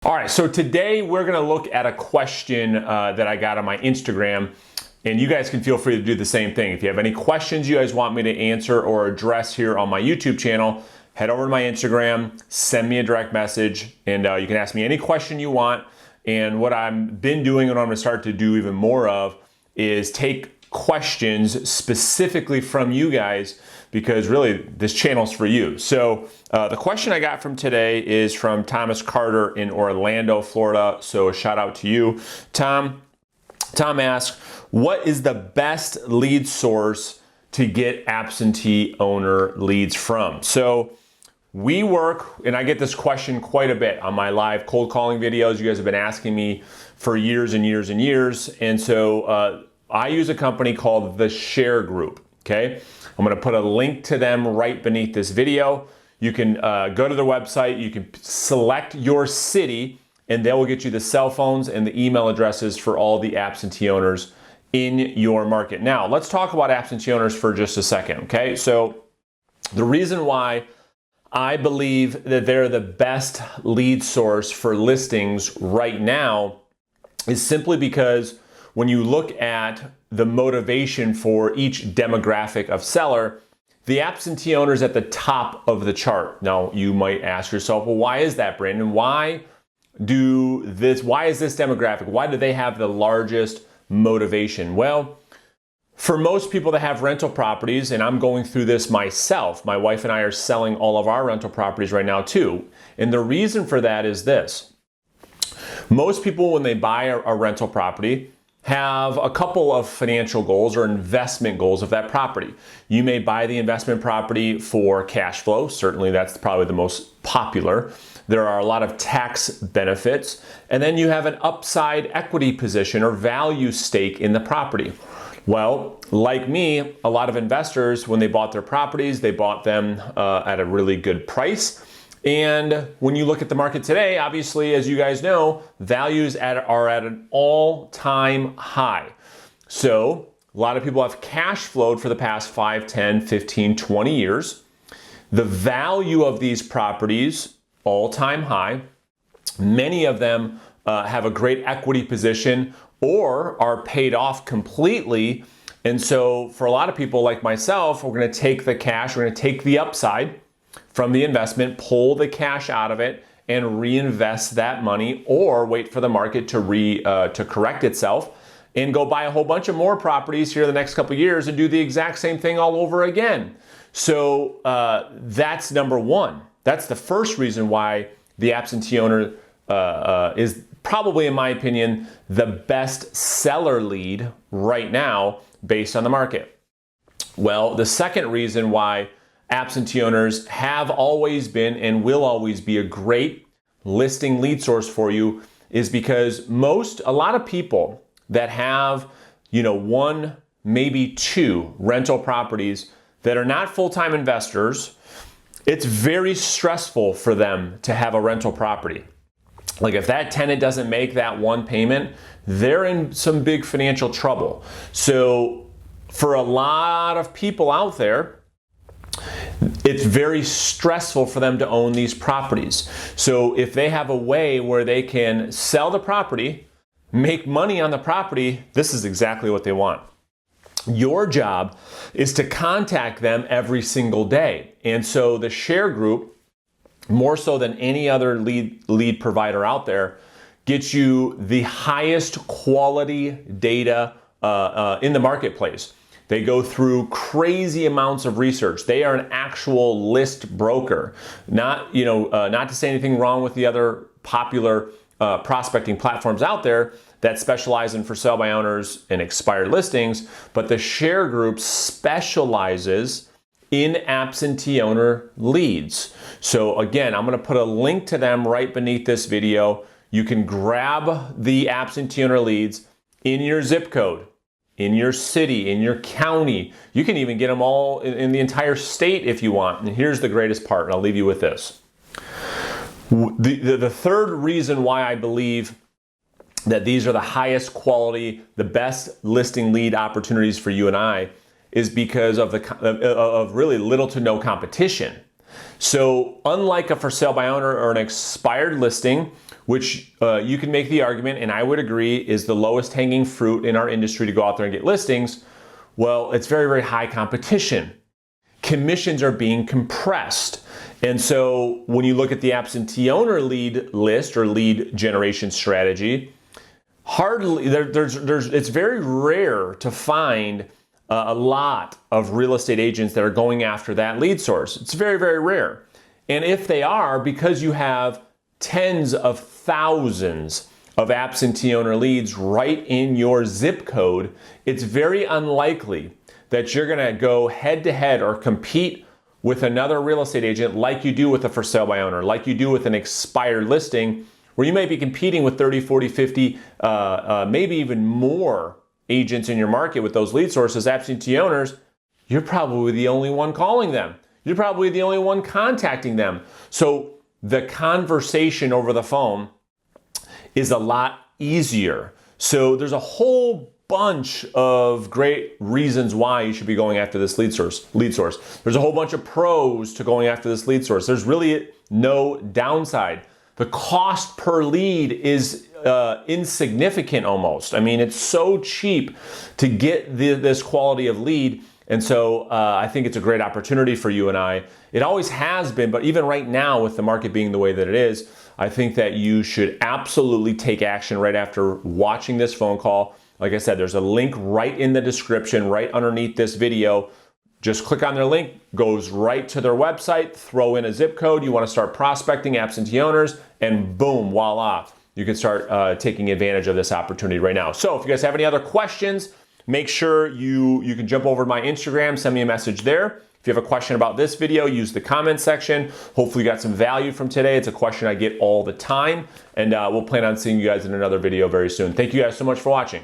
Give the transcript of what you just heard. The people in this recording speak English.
All right, so today we're gonna look at a question that I got on my Instagram, and you guys can feel free to do the same thing. If you have any questions you guys want me to answer or address here on my YouTube channel, head over to my Instagram, send me a direct message, and you can ask me any question you want. And what I've been doing and what I'm gonna start to do even more of is take questions specifically from you guys, because really this channel's for you. So the question I got from today is from Thomas Carter in Orlando, Florida. So a shout out to you, Tom. Tom asks, what is the best lead source to get absentee owner leads from? So we work, and I get this question quite a bit on my live cold calling videos. You guys have been asking me for years and years and years. And so I use a company called The Share Group, okay? I'm gonna put a link to them right beneath this video. You can go to their website, you can select your city, and they will get you the cell phones and the email addresses for all the absentee owners in your market. Now, let's talk about absentee owners for just a second, okay? So the reason why I believe that they're the best lead source for listings right now is simply because when you look at the motivation for each demographic of seller, the absentee owner is at the top of the chart. Now, you might ask yourself, well, why is that, Brandon? Why is this demographic? Why do they have the largest motivation? Well, for most people that have rental properties, and I'm going through this myself, my wife and I are selling all of our rental properties right now too. And the reason for that is this. Most people, when they buy a rental property, have a couple of financial goals or investment goals of that property. You may buy the investment property for cash flow. Certainly that's probably the most popular. There are a lot of tax benefits. And then you have an upside equity position or value stake in the property. Well, like me, a lot of investors, when they bought their properties, they bought them at a really good price. And when you look at the market today, obviously, as you guys know, values are at an all-time high. So a lot of people have cash flowed for the past 5, 10, 15, 20 years. The value of these properties, all-time high. Many of them have a great equity position or are paid off completely. And so for a lot of people like myself, we're going to take the cash, we're going to take the upside from the investment, pull the cash out of it, and reinvest that money, or wait for the market to correct itself and go buy a whole bunch of more properties here the next couple of years and do the exact same thing all over again. So that's number one. That's the first reason why the absentee owner is probably, in my opinion, the best seller lead right now based on the market. Well, the second reason why absentee owners have always been and will always be a great listing lead source for you is because a lot of people that have, one, maybe two rental properties that are not full-time investors, it's very stressful for them to have a rental property. Like if that tenant doesn't make that one payment, they're in some big financial trouble. So for a lot of people out there, it's very stressful for them to own these properties. So if they have a way where they can sell the property, make money on the property, this is exactly what they want. Your job is to contact them every single day. And so the Share Group, more so than any other lead provider out there, gets you the highest quality data in the marketplace. They go through crazy amounts of research. They are an actual list broker. Not to say anything wrong with the other popular prospecting platforms out there that specialize in for sale by owners and expired listings, but the Share Group specializes in absentee owner leads. So again, I'm gonna put a link to them right beneath this video. You can grab the absentee owner leads in your zip code, in your city, in your county. You can even get them all in the entire state if you want. And here's the greatest part, and I'll leave you with this. The third reason why I believe that these are the highest quality, the best listing lead opportunities for you and I is because of really little to no competition. So unlike a for sale by owner or an expired listing which you can make the argument, and I would agree, is the lowest hanging fruit in our industry to go out there and get listings. Well, it's very, very high competition. Commissions are being compressed. And so when you look at the absentee owner lead list or lead generation strategy, it's very rare to find a lot of real estate agents that are going after that lead source. It's very, very rare. And if they are, because you have tens of thousands of absentee owner leads right in your zip code, it's very unlikely that you're going to go head to head or compete with another real estate agent like you do with a for sale by owner, like you do with an expired listing, where you may be competing with 30, 40, 50, maybe even more agents in your market with those lead sources, absentee owners. You're probably the only one calling them. You're probably the only one contacting them. So the conversation over the phone is a lot easier. So there's a whole bunch of great reasons why you should be going after this lead source. There's a whole bunch of pros to going after this lead source. There's really no downside. The cost per lead is insignificant almost. I mean, it's so cheap to get this quality of lead. And so I think it's a great opportunity for you and I. It always has been, but even right now with the market being the way that it is, I think that you should absolutely take action right after watching this phone call. Like I said, there's a link right in the description, right underneath this video. Just click on their link, goes right to their website, throw in a zip code. You want to start prospecting absentee owners, and boom, voila. You can start taking advantage of this opportunity right now. So if you guys have any other questions, make sure you can jump over to my Instagram, send me a message there. If you have a question about this video, use the comment section. Hopefully you got some value from today. It's a question I get all the time, and we'll plan on seeing you guys in another video very soon. Thank you guys so much for watching.